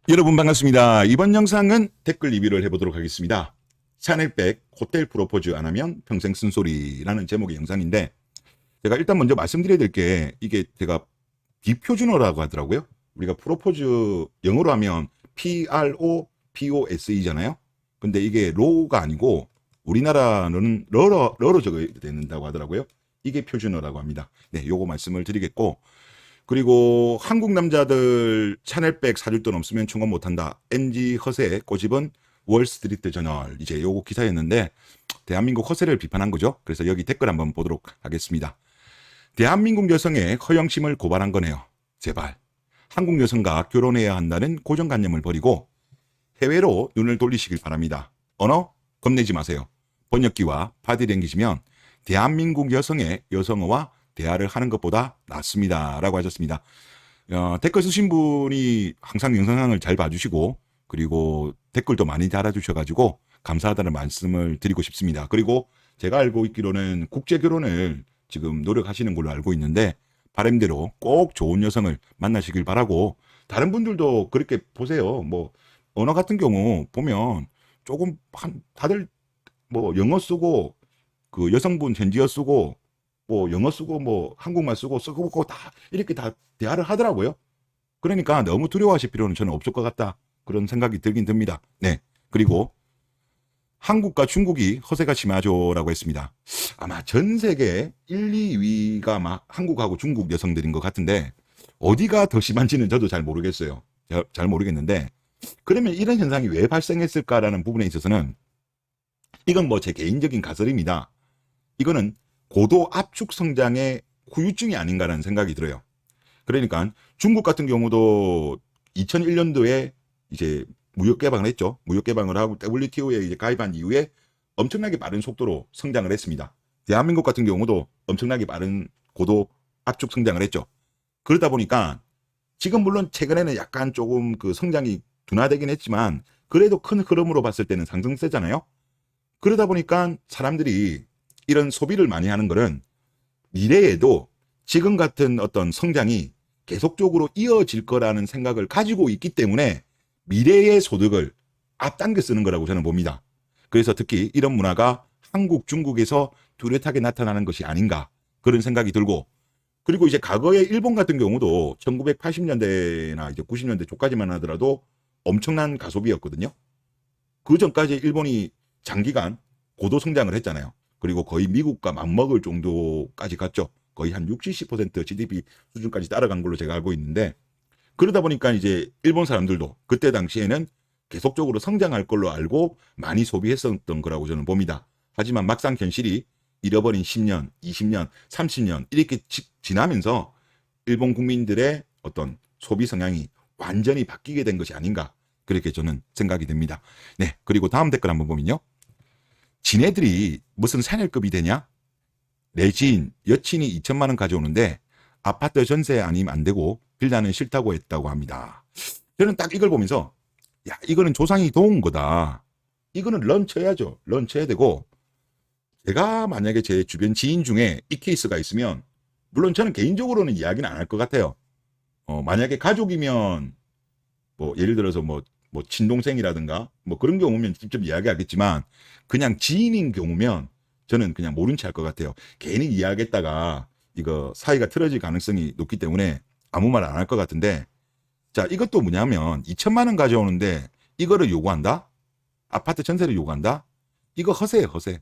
여러분 반갑습니다. 이번 영상은 댓글 리뷰를 해보도록 하겠습니다. 샤넬백 호텔 프로포즈 안 하면 평생 쓴소리라는 제목의 영상인데, 제가 일단 먼저 말씀드려야 될 게, 이게 제가 비표준어라고 하더라고요. 우리가 프로포즈 영어로 하면 PROPOSE잖아요. 근데 이게 로가 아니고 우리나라는 러로 적어야 된다고 하더라고요. 이게 표준어라고 합니다. 네, 요거 말씀을 드리겠고, 그리고 한국 남자들 샤넬백 사줄 돈 없으면 충원 못한다. MG 허세 꼬집은 월스트리트 저널. 이제 요거 기사였는데 대한민국 허세를 비판한 거죠. 그래서 여기 댓글 한번 보도록 하겠습니다. 대한민국 여성의 허영심을 고발한 거네요. 제발 한국 여성과 결혼해야 한다는 고정관념을 버리고 해외로 눈을 돌리시길 바랍니다. 언어 겁내지 마세요. 번역기와 바디랭귀지면 대한민국 여성의 여성어와 대화를 하는 것보다 낫습니다. 라고 하셨습니다. 댓글 쓰신 분이 항상 영상을 잘 봐주시고, 그리고 댓글도 많이 달아주셔가지고 감사하다는 말씀을 드리고 싶습니다. 그리고 제가 알고 있기로는 국제 결혼을 지금 노력하시는 걸로 알고 있는데, 바람대로 꼭 좋은 여성을 만나시길 바라고, 다른 분들도 그렇게 보세요. 뭐 언어 같은 경우 보면 조금 다들 뭐 영어 쓰고 그 여성분 현지어 쓰고 뭐 영어 쓰고 뭐 한국말 쓰고 다 이렇게 다 대화를 하더라고요. 그러니까 너무 두려워하실 필요는 저는 없을 것 같다, 그런 생각이 들긴 듭니다. 네. 그리고 한국과 중국이 허세가 심하죠라고 했습니다. 아마 전 세계 1, 2위가 막 한국하고 중국 여성들인 것 같은데 어디가 더 심한지는 저도 잘 모르겠어요. 잘 모르겠는데, 그러면 이런 현상이 왜 발생했을까라는 부분에 있어서는 이건 뭐 제 개인적인 가설입니다. 이거는 고도 압축 성장의 후유증이 아닌가라는 생각이 들어요. 그러니까 중국 같은 경우도 2001년도에 이제 무역 개방을 했죠. 무역 개방을 하고 WTO에 이제 가입한 이후에 엄청나게 빠른 속도로 성장을 했습니다. 대한민국 같은 경우도 엄청나게 빠른 고도 압축 성장을 했죠. 그러다 보니까 지금 물론 최근에는 약간 조금 그 성장이 둔화되긴 했지만 그래도 큰 흐름으로 봤을 때는 상승세잖아요. 그러다 보니까 사람들이 이런 소비를 많이 하는 것은 미래에도 지금 같은 어떤 성장이 계속적으로 이어질 거라는 생각을 가지고 있기 때문에 미래의 소득을 앞당겨 쓰는 거라고 저는 봅니다. 그래서 특히 이런 문화가 한국, 중국에서 뚜렷하게 나타나는 것이 아닌가, 그런 생각이 들고, 그리고 이제 과거에 일본 같은 경우도 1980년대나 이제 90년대 초까지만 하더라도 엄청난 가소비였거든요. 그 전까지 일본이 장기간 고도 성장을 했잖아요. 그리고 거의 미국과 맞먹을 정도까지 갔죠. 거의 한 60, 70% GDP 수준까지 따라간 걸로 제가 알고 있는데, 그러다 보니까 이제 일본 사람들도 그때 당시에는 계속적으로 성장할 걸로 알고 많이 소비했었던 거라고 저는 봅니다. 하지만 막상 현실이 잃어버린 10년, 20년, 30년 이렇게 지나면서 일본 국민들의 어떤 소비 성향이 완전히 바뀌게 된 것이 아닌가, 그렇게 저는 생각이 됩니다. 네, 그리고 다음 댓글 한번 보면요. 지네들이 무슨 샤넬급이 되냐? 내 지인, 여친이 2천만 원 가져오는데 아파트 전세 아니면 안 되고 빌라는 싫다고 했다고 합니다. 저는 딱 이걸 보면서, 야, 이거는 조상이 도운 거다. 이거는 런 쳐야죠. 런 쳐야 되고, 제가 만약에 제 주변 지인 중에 이 케이스가 있으면, 물론 저는 개인적으로는 이야기는 안 할 것 같아요. 만약에 가족이면 뭐 예를 들어서 뭐 친동생이라든가 뭐 그런 경우면 직접 이야기하겠지만, 그냥 지인인 경우면 저는 그냥 모른 체 할 것 같아요. 괜히 이야기했다가 이거 사이가 틀어질 가능성이 높기 때문에 아무 말 안 할 것 같은데, 자, 이것도 뭐냐면 2천만 원 가져오는데 이거를 요구한다? 아파트 전세를 요구한다? 이거 허세예요, 허세.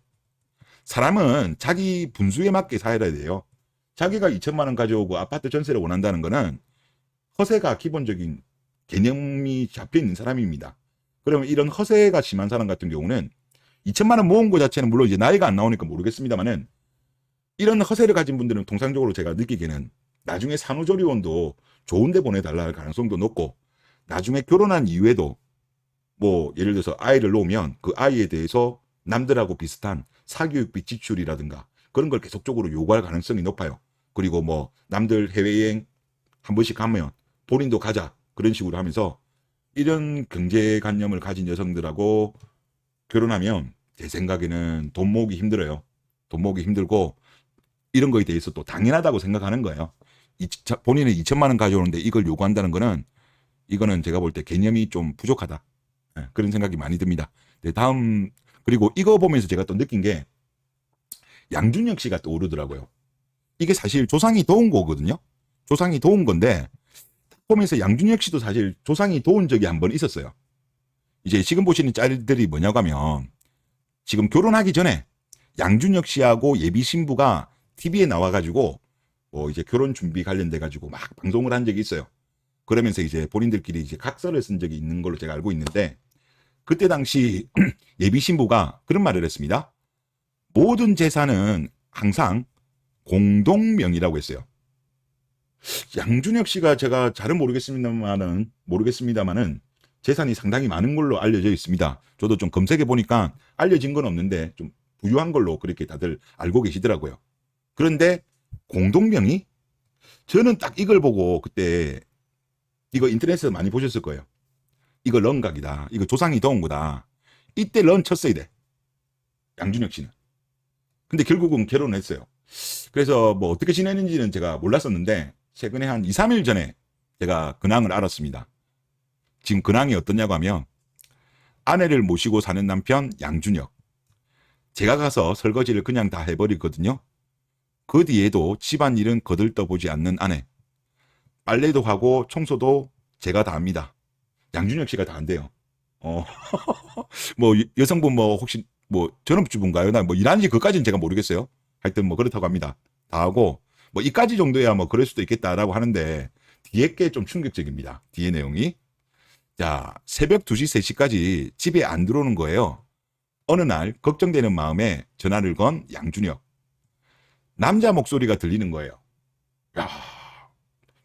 사람은 자기 분수에 맞게 살아야 돼요. 자기가 2천만 원 가져오고 아파트 전세를 원한다는 거는 허세가 기본적인 개념이 잡혀 있는 사람입니다. 그러면 이런 허세가 심한 사람 같은 경우는 2천만 원 모은 거 자체는 물론 이제 나이가 안 나오니까 모르겠습니다만은, 이런 허세를 가진 분들은 통상적으로 제가 느끼기에는 나중에 산후조리원도 좋은 데 보내달라 할 가능성도 높고, 나중에 결혼한 이후에도 뭐 예를 들어서 아이를 놓으면 그 아이에 대해서 남들하고 비슷한 사교육비 지출이라든가 그런 걸 계속적으로 요구할 가능성이 높아요. 그리고 뭐 남들 해외여행 한 번씩 가면 본인도 가자, 그런 식으로 하면서 이런 경제관념을 가진 여성들하고 결혼하면 제 생각에는 돈 모으기 힘들어요. 돈 모으기 힘들고, 이런 거에 대해서 또 당연하다고 생각하는 거예요. 본인은 2천만 원 가져오는데 이걸 요구한다는 거는 이거는 제가 볼 때 개념이 좀 부족하다. 예, 그런 생각이 많이 듭니다. 네, 다음, 그리고 이거 보면서 제가 또 느낀 게 양준혁 씨가 떠오르더라고요. 이게 사실 조상이 도운 거거든요. 조상이 도운 건데 보면서 양준혁 씨도 사실 조상이 도운 적이 한 번 있었어요. 이제 지금 보시는 짤들이 뭐냐고 하면 지금 결혼하기 전에 양준혁 씨하고 예비 신부가 TV에 나와가지고 뭐 이제 결혼 준비 관련돼 가지고 막 방송을 한 적이 있어요. 그러면서 이제 본인들끼리 이제 각서를 쓴 적이 있는 걸로 제가 알고 있는데 그때 당시 예비 신부가 그런 말을 했습니다. 모든 재산은 항상 공동명의라고 했어요. 양준혁 씨가 제가 잘은 모르겠습니다만은 재산이 상당히 많은 걸로 알려져 있습니다. 저도 좀 검색해 보니까 알려진 건 없는데 좀 부유한 걸로 그렇게 다들 알고 계시더라고요. 그런데 공동명의? 저는 딱 이걸 보고 그때 이거 인터넷에서 많이 보셨을 거예요. 이거 런각이다. 이거 조상이 도운 거다. 이때 런 쳤어야 돼. 양준혁 씨는. 근데 결국은 결혼을 했어요. 그래서 뭐 어떻게 지내는지는 제가 몰랐었는데 최근에 한 2, 3일 전에 제가 근황을 알았습니다. 지금 근황이 어떠냐고 하면 아내를 모시고 사는 남편 양준혁. 제가 가서 설거지를 그냥 다 해버리거든요. 그 뒤에도 집안일은 거들떠보지 않는 아내. 빨래도 하고 청소도 제가 다 합니다. 양준혁 씨가 다 한대요. 어, 뭐 여성분 뭐 혹시 뭐 전업주부인가요? 나 뭐 일하는지 그까지는 제가 모르겠어요. 하여튼 뭐 그렇다고 합니다. 다 하고 뭐 이까지 정도야 뭐 그럴 수도 있겠다라고 하는데 뒤에 게 좀 충격적입니다. 뒤에 내용이. 자, 새벽 2시, 3시까지 집에 안 들어오는 거예요. 어느 날 걱정되는 마음에 전화를 건 양준혁. 남자 목소리가 들리는 거예요. 야,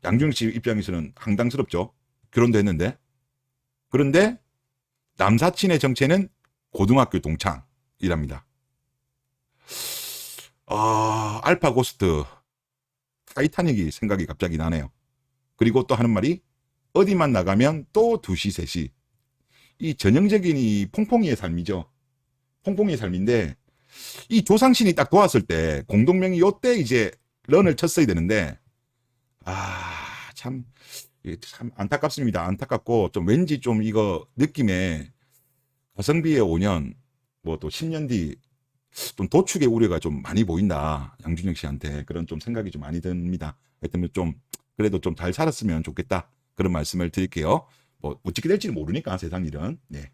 양준혁 씨 입장에서는 황당스럽죠. 결혼도 했는데. 그런데 남사친의 정체는 고등학교 동창이랍니다. 알파 고스트 타이타닉이 생각이 갑자기 나네요. 그리고 또 하는 말이 어디만 나가면 또 2시, 3시. 이 전형적인 이 퐁퐁이의 삶이죠. 퐁퐁이의 삶인데 이 조상신이 딱 도왔을 때 공동명이 요때 이제 런을 쳤어야 되는데 참 안타깝습니다. 안타깝고 좀 왠지 좀 이거 느낌에 가성비의 5년 뭐 또 10년 뒤 좀 도축의 우려가 좀 많이 보인다. 양준혁 씨한테 그런 좀 생각이 좀 많이 듭니다. 하여튼 좀 그래도 좀 잘 살았으면 좋겠다. 그런 말씀을 드릴게요. 뭐 어떻게 될지는 모르니까 세상 일은. 네.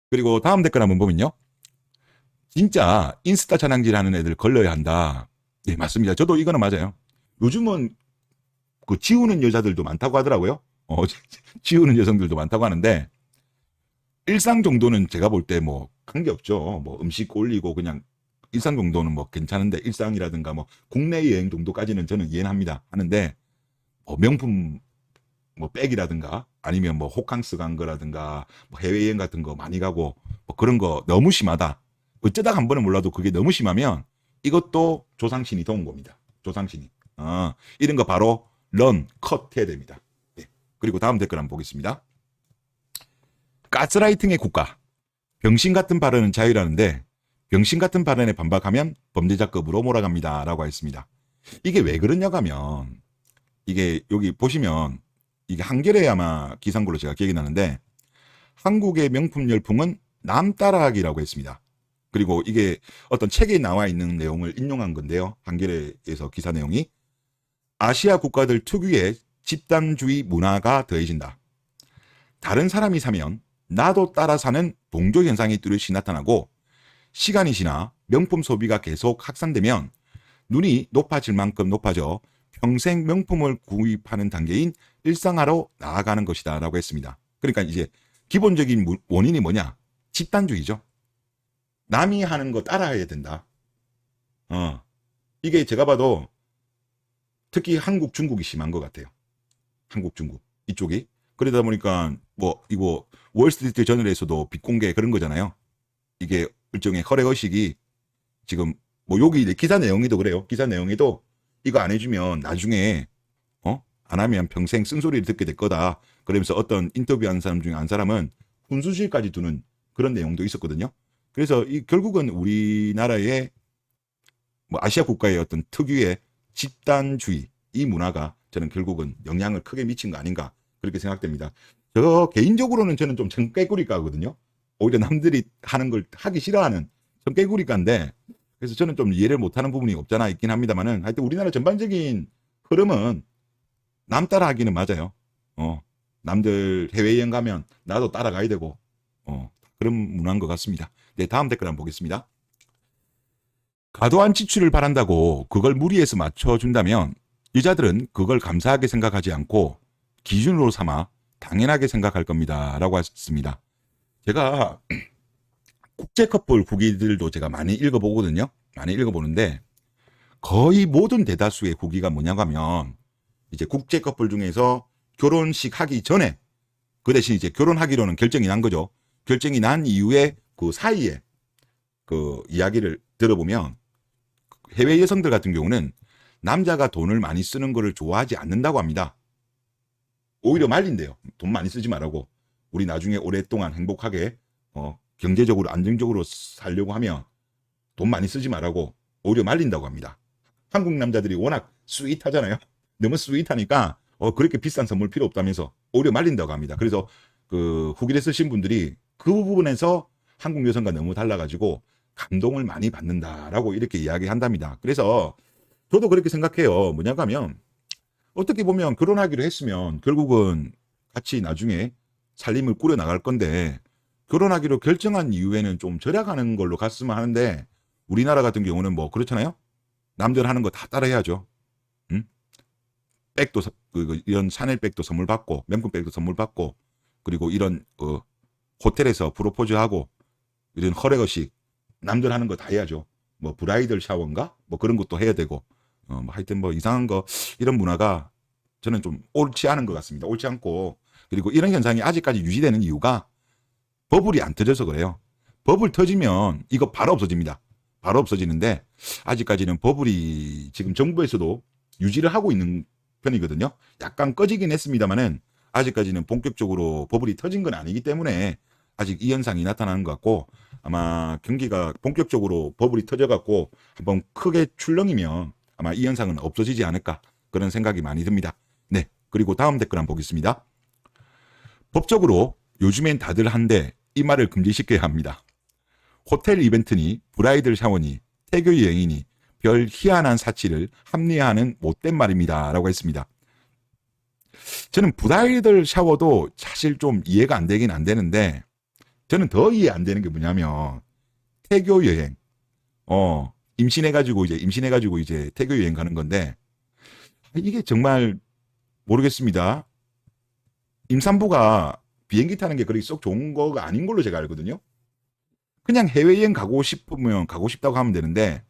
그리고 다음 댓글 한번 보면요. 진짜 인스타 자랑질 하는 애들 걸러야 한다. 네, 맞습니다. 저도 이거는 맞아요. 요즘은 그 지우는 여자들도 많다고 하더라고요. 지우는 여성들도 많다고 하는데 일상 정도는 제가 볼 때 뭐 관계없죠. 뭐 음식 올리고 그냥 일상 정도는 뭐 괜찮은데 일상이라든가 뭐 국내 여행 정도까지는 저는 이해는 합니다. 하는데 뭐 명품 뭐 백이라든가 아니면 뭐 호캉스 간 거라든가 뭐 해외여행 같은 거 많이 가고 뭐 그런 거 너무 심하다. 어쩌다 한 번은 몰라도 그게 너무 심하면 이것도 조상신이 도운 겁니다. 조상신이. 이런 거 바로 런, 컷 해야 됩니다. 네. 그리고 다음 댓글 한번 보겠습니다. 가스라이팅의 국가. 병신 같은 발언은 자유라는데 병신 같은 발언에 반박하면 범죄자급으로 몰아갑니다. 라고 했습니다. 이게 왜 그러냐고 하면 이게 여기 보시면 이게 한겨레 아마 기사인 걸로 제가 기억이 나는데 한국의 명품 열풍은 남 따라하기라고 했습니다. 그리고 이게 어떤 책에 나와 있는 내용을 인용한 건데요. 한겨레에서 기사 내용이 아시아 국가들 특유의 집단주의 문화가 더해진다. 다른 사람이 사면 나도 따라 사는 동조 현상이 뚜렷이 나타나고 시간이 지나 명품 소비가 계속 확산되면 눈이 높아질 만큼 높아져 평생 명품을 구입하는 단계인 일상화로 나아가는 것이다 라고 했습니다. 그러니까 이제 기본적인 원인이 뭐냐? 집단주의죠. 남이 하는 거 따라해야 된다. 이게 제가 봐도 특히 한국, 중국이 심한 것 같아요. 한국, 중국 이쪽이. 그러다 보니까 뭐 이거 월스트리트 저널에서도 빚공개 그런 거잖아요. 이게 일종의 허례의식이 지금 뭐 여기 기사 내용에도 그래요. 기사 내용에도 이거 안 해주면 나중에 안 하면 평생 쓴소리를 듣게 될 거다. 그러면서 어떤 인터뷰한 사람 중에 한 사람은 훈수실까지 두는 그런 내용도 있었거든요. 그래서 이 결국은 우리나라의 뭐 아시아 국가의 어떤 특유의 집단주의 이 문화가 저는 결국은 영향을 크게 미친 거 아닌가 그렇게 생각됩니다. 저 개인적으로는 저는 좀 청개구리과거든요. 오히려 남들이 하는 걸 하기 싫어하는 청개구리과인데, 그래서 저는 좀 이해를 못하는 부분이 없잖아 있긴 합니다만은, 하여튼 우리나라 전반적인 흐름은 남 따라 하기는 맞아요. 남들 해외여행 가면 나도 따라가야 되고, 그런 문화인 것 같습니다. 네, 다음 댓글 한번 보겠습니다. 과도한 지출을 바란다고 그걸 무리해서 맞춰준다면 여자들은 그걸 감사하게 생각하지 않고 기준으로 삼아 당연하게 생각할 겁니다. 라고 하셨습니다. 제가 국제 커플 후기들도 제가 많이 읽어보거든요. 많이 읽어보는데 거의 모든 대다수의 후기가 뭐냐고 하면 이제 국제 커플 중에서 결혼식 하기 전에 그 대신 이제 결혼하기로는 결정이 난 거죠. 결정이 난 이후에 그 사이에 그 이야기를 들어보면 해외 여성들 같은 경우는 남자가 돈을 많이 쓰는 거를 좋아하지 않는다고 합니다. 오히려 말린대요. 돈 많이 쓰지 말라고. 우리 나중에 오랫동안 행복하게 경제적으로 안정적으로 살려고 하면 돈 많이 쓰지 말라고 오히려 말린다고 합니다. 한국 남자들이 워낙 스윗하잖아요. 너무 스윗하니까 그렇게 비싼 선물 필요 없다면서 오히려 말린다고 합니다. 그래서 그 후기를 쓰신 분들이 그 부분에서 한국 여성과 너무 달라가지고 감동을 많이 받는다라고 이렇게 이야기한답니다. 그래서 저도 그렇게 생각해요. 뭐냐고 하면 어떻게 보면 결혼하기로 했으면 결국은 같이 나중에 살림을 꾸려 나갈 건데 결혼하기로 결정한 이후에는 좀 절약하는 걸로 갔으면 하는데 우리나라 같은 경우는 뭐 그렇잖아요. 남들 하는 거 다 따라해야죠. 응? 백도 이런 샤넬백도 선물 받고 명품백도 선물 받고 그리고 이런 호텔에서 프로포즈하고 이런 허례거식 남들 하는 거 다 해야죠. 뭐 브라이덜 샤워인가 뭐 그런 것도 해야 되고 뭐 하여튼 뭐 이상한 거 이런 문화가 저는 좀 옳지 않은 것 같습니다. 옳지 않고 그리고 이런 현상이 아직까지 유지되는 이유가 버블이 안 터져서 그래요. 버블 터지면 이거 바로 없어집니다. 바로 없어지는데 아직까지는 버블이 지금 정부에서도 유지를 하고 있는 편이거든요. 약간 꺼지긴 했습니다만은 아직까지는 본격적으로 버블이 터진 건 아니기 때문에 아직 이 현상이 나타나는 것 같고 아마 경기가 본격적으로 버블이 터져갖고 한번 크게 출렁이면 아마 이 현상은 없어지지 않을까 그런 생각이 많이 듭니다. 네, 그리고 다음 댓글 한번 보겠습니다. 법적으로 요즘엔 다들 한데 이 말을 금지시켜야 합니다. 호텔 이벤트니 브라이덜 샤워니 태교 여행이니 별 희한한 사치를 합리화하는 못된 말입니다. 라고 했습니다. 저는 브라이덜 샤워도 사실 좀 이해가 안 되긴 안 되는데 저는 더 이해 안 되는 게 뭐냐면 태교 여행 임신해가지고 이제 태교 여행 가는 건데 이게 정말 모르겠습니다. 임산부가 비행기 타는 게 그렇게 썩 좋은 거가 아닌 걸로 제가 알거든요. 그냥 해외여행 가고 싶으면 가고 싶다고 하면 되는데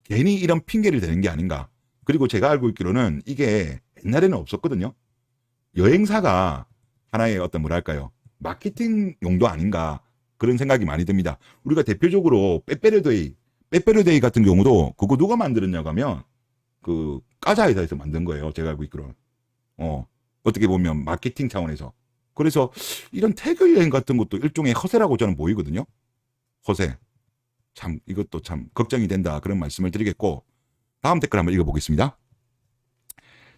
괜히 이런 핑계를 대는 게 아닌가. 그리고 제가 알고 있기로는 이게 옛날에는 없었거든요. 여행사가 하나의 어떤 뭐랄까요 마케팅 용도 아닌가 그런 생각이 많이 듭니다. 우리가 대표적으로 빼빼로데이 같은 경우도 그거 누가 만들었냐고 하면 그 까자회사에서 만든 거예요. 제가 알고 있기로는 어떻게 보면 마케팅 차원에서. 그래서 이런 태교 여행 같은 것도 일종의 허세라고 저는 보이거든요. 허세. 참 이것도 참 걱정이 된다 그런 말씀을 드리겠고 다음 댓글 한번 읽어보겠습니다.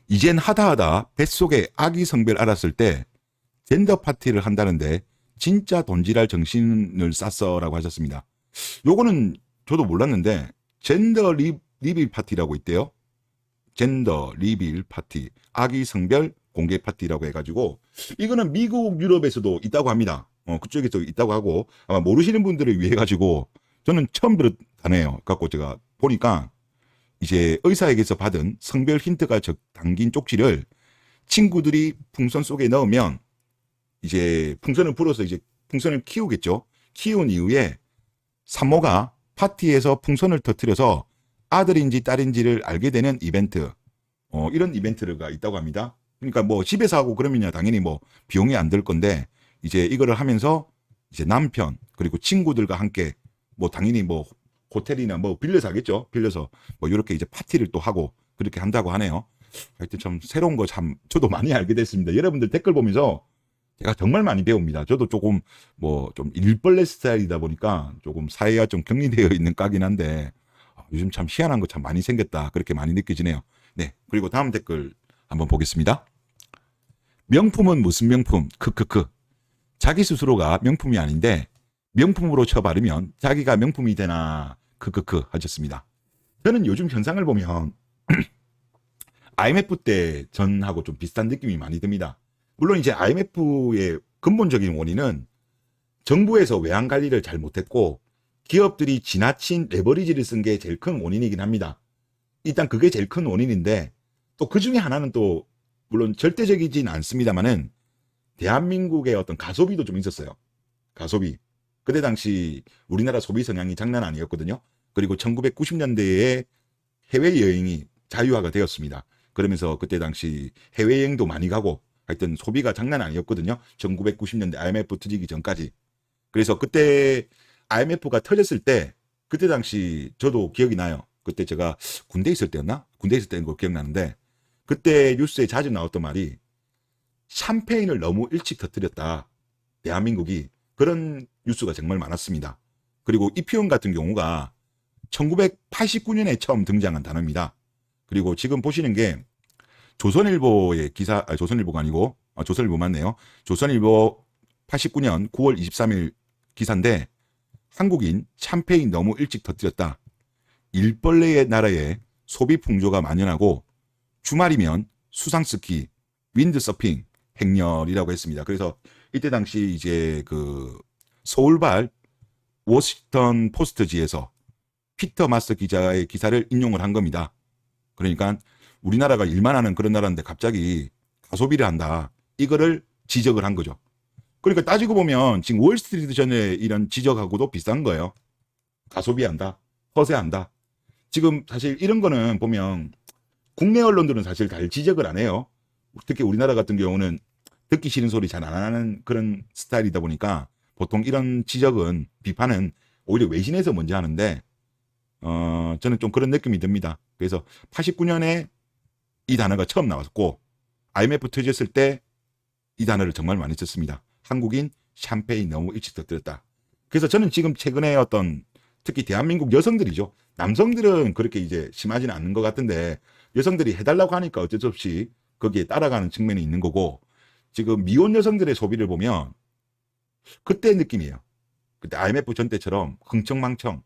이젠 하다하다 뱃속에 아기 성별 알았을 때 젠더 파티를 한다는데 진짜 돈지랄 정신을 쌌어라고 하셨습니다. 요거는 저도 몰랐는데 젠더 리빌 파티라고 있대요. 젠더 리빌 파티 아기 성별 공개 파티라고 해가지고 이거는 미국 유럽에서도 있다고 합니다. 그쪽에서 있다고 하고 아마 모르시는 분들을 위해 가지고 저는 처음 들은 단어예요. 갖고 제가 보니까 이제 의사에게서 받은 성별 힌트가 담긴 쪽지를 친구들이 풍선 속에 넣으면 이제 풍선을 불어서 이제 풍선을 키우겠죠. 키운 이후에 산모가 파티에서 풍선을 터뜨려서 아들인지 딸인지를 알게 되는 이벤트. 이런 이벤트가 있다고 합니다. 그러니까 뭐 집에서 하고 그러면요 당연히 뭐 비용이 안 들 건데 이제 이거를 하면서 이제 남편 그리고 친구들과 함께 뭐 당연히 뭐 호텔이나 뭐 빌려서 하겠죠. 빌려서 뭐 이렇게 이제 파티를 또 하고 그렇게 한다고 하네요. 하여튼 참 새로운 거 참 저도 많이 알게 됐습니다. 여러분들 댓글 보면서 제가 정말 많이 배웁니다. 저도 조금 뭐 좀 일벌레 스타일이다 보니까 조금 사회와 좀 격리되어 있는 까긴 한데 요즘 참 희한한 거 참 많이 생겼다 그렇게 많이 느껴지네요. 네, 그리고 다음 댓글 한번 보겠습니다. 명품은 무슨 명품? 크크크. 자기 스스로가 명품이 아닌데 명품으로 쳐바르면 자기가 명품이 되나? 크크크 하셨습니다. 저는 요즘 현상을 보면 IMF 때 전하고 좀 비슷한 느낌이 많이 듭니다. 물론 이제 IMF의 근본적인 원인은 정부에서 외환 관리를 잘 못했고 기업들이 지나친 레버리지를 쓴 게 제일 큰 원인이긴 합니다. 일단 그게 제일 큰 원인인데 또 그 중에 하나는 또 물론 절대적이진 않습니다만은 대한민국의 어떤 가소비도 좀 있었어요. 가소비. 그때 당시 우리나라 소비 성향이 장난 아니었거든요. 그리고 1990년대에 해외여행이 자유화가 되었습니다. 그러면서 그때 당시 해외여행도 많이 가고 하여튼 소비가 장난 아니었거든요. 1990년대 IMF 터지기 전까지. 그래서 그때 IMF가 터졌을 때 그때 당시 저도 기억이 나요. 그때 제가 군대 있을 때였나? 군대 있을 때인 거 기억나는데 그때 뉴스에 자주 나왔던 말이 샴페인을 너무 일찍 터뜨렸다. 대한민국이. 그런 뉴스가 정말 많았습니다. 그리고 이 표현 같은 경우가 1989년에 처음 등장한 단어입니다. 그리고 지금 보시는 게 조선일보의 기사, 조선일보가 아니고, 조선일보 맞네요. 조선일보 89년 9월 23일 기사인데, 한국인 샴페인 너무 일찍 터뜨렸다. 일벌레의 나라에 소비 풍조가 만연하고, 주말이면 수상스키, 윈드서핑, 행렬이라고 했습니다. 그래서 이때 당시 이제 그 서울발 워싱턴 포스트지에서 피터 마스 기자의 기사를 인용을 한 겁니다. 그러니까 우리나라가 일만 하는 그런 나라인데 갑자기 가소비를 한다. 이거를 지적을 한 거죠. 그러니까 따지고 보면 지금 월스트리트 전에 이런 지적하고도 비슷한 거예요. 가소비한다. 허세한다. 지금 사실 이런 거는 보면 국내 언론들은 사실 잘 지적을 안 해요. 특히 우리나라 같은 경우는 듣기 싫은 소리 잘 안 하는 그런 스타일이다 보니까 보통 이런 지적은 비판은 오히려 외신에서 먼저 하는데 저는 좀 그런 느낌이 듭니다. 그래서 89년에 이 단어가 처음 나왔고 IMF 터졌을 때 이 단어를 정말 많이 썼습니다. 한국인 샴페인 너무 일찍 터뜨렸다. 그래서 저는 지금 최근에 어떤 특히 대한민국 여성들이죠. 남성들은 그렇게 이제 심하지는 않는 것 같은데 여성들이 해달라고 하니까 어쩔 수 없이 거기에 따라가는 측면이 있는 거고 지금 미혼 여성들의 소비를 보면 그때 느낌이에요. 그때 IMF 전 때처럼 흥청망청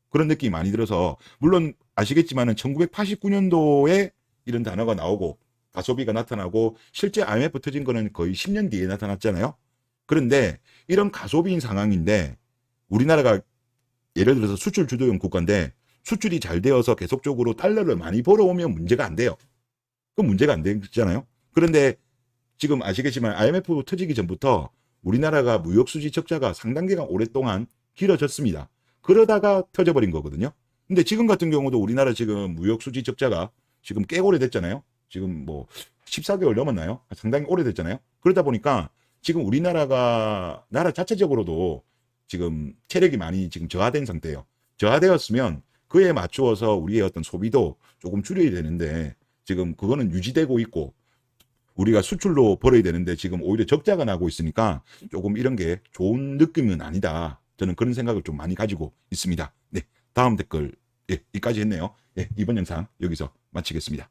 그런 느낌이 많이 들어서 물론 아시겠지만은 1989년도에 이런 단어가 나오고 가소비가 나타나고 실제 IMF 터진 거는 거의 10년 뒤에 나타났잖아요. 그런데 이런 가소비인 상황인데 우리나라가 예를 들어서 수출 주도형 국가인데 수출이 잘 되어서 계속적으로 달러를 많이 벌어오면 문제가 안 돼요. 그 문제가 안 되잖아요. 그런데 지금 아시겠지만 IMF 터지기 전부터 우리나라가 무역수지 적자가 상당 기간 오랫동안 길어졌습니다. 그러다가 터져버린 거거든요. 근데 지금 같은 경우도 우리나라 지금 무역수지 적자가 지금 꽤 오래됐잖아요. 지금 뭐 14개월 넘었나요? 상당히 오래됐잖아요. 그러다 보니까 지금 우리나라가 나라 자체적으로도 지금 체력이 많이 지금 저하된 상태예요. 저하되었으면 그에 맞추어서 우리의 어떤 소비도 조금 줄여야 되는데 지금 그거는 유지되고 있고 우리가 수출로 벌어야 되는데 지금 오히려 적자가 나고 있으니까 조금 이런 게 좋은 느낌은 아니다. 저는 그런 생각을 좀 많이 가지고 있습니다. 네, 다음 댓글 예, 여기까지 했네요. 예, 이번 영상 여기서 마치겠습니다.